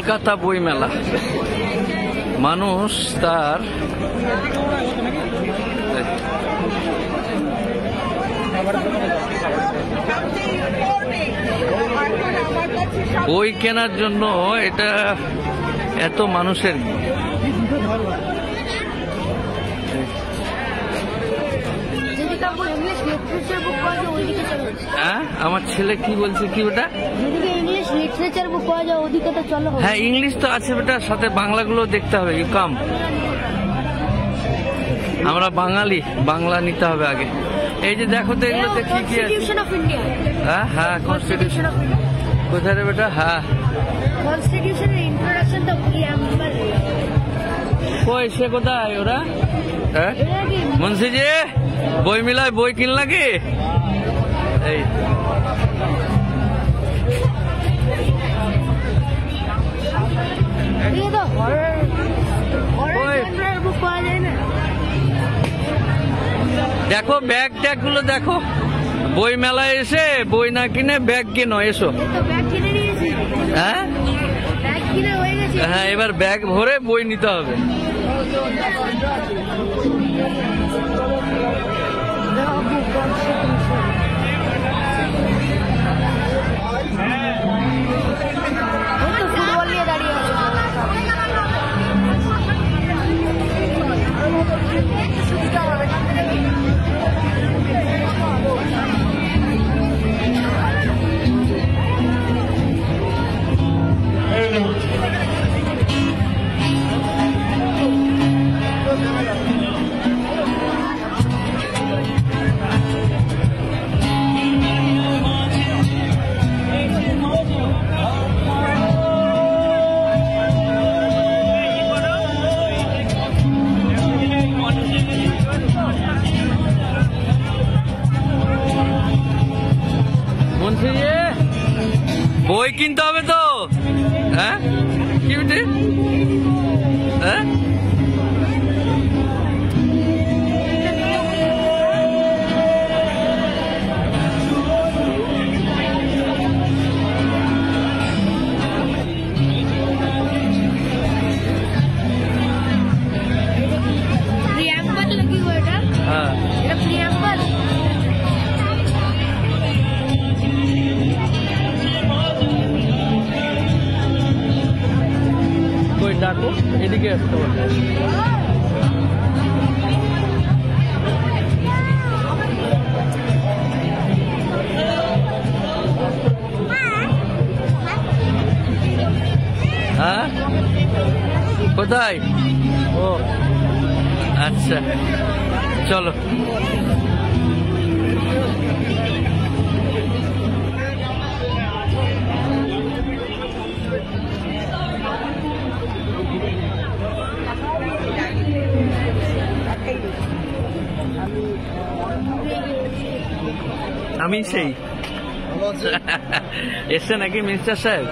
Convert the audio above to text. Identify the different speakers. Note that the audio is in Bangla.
Speaker 1: কলকাতা বই মেলা, মানুষ তার বই কেনার জন্য এটা এত মানুষের। হ্যাঁ, আমার ছেলে কি বলছে, কি ওটা?
Speaker 2: ইংলিশ লিটারেচার বুক পাওয়া যায় ওদিকে তো চলো।
Speaker 1: হ্যাঁ, ইংলিশ তো আছে বেটা, সাথে বাংলাগুলো দেখতে হবে। ইউ কাম, আমরা বাঙালি, বাংলা নিতে হবে আগে। এই যে দেখো তো এগুলোতে কি কি আছে। হ্যাঁ হ্যাঁ, কনস্টিটিউশন কোথায় রে বেটা? হ্যাঁ,
Speaker 2: কনস্টিটিউশনের ইন্ট্রোডাকশন তো প্রিয়াম্বল।
Speaker 1: কই সে কোথায় ওরা? হ্যাঁ, মুন্সিজি বই মিলায় বই কিনলা কি? এই দেখো ব্যাগ ট্যাগ গুলো দেখো। বই মেলায় এসে বই না কিনে ব্যাগ কিনো, এসো। হ্যাঁ হ্যাঁ, এবার ব্যাগ ভরে বই নিতে হবে।
Speaker 2: ফুটবল নিয়ে দাঁড়িয়ে
Speaker 1: বই কিনতে হবে তো। হ্যাঁ, কি বেটে? হ্যাঁ,
Speaker 2: प्रियम्बल लगी हुई है।
Speaker 1: हाँ,
Speaker 2: प्रियम्बल
Speaker 1: কই ডাকো, এদিকে আসতে বলবে। হ্যাঁ, কোথায়? ও আচ্ছা, চলো। আমি সেই এসছে নাকি মিনিস্টার সাহেব?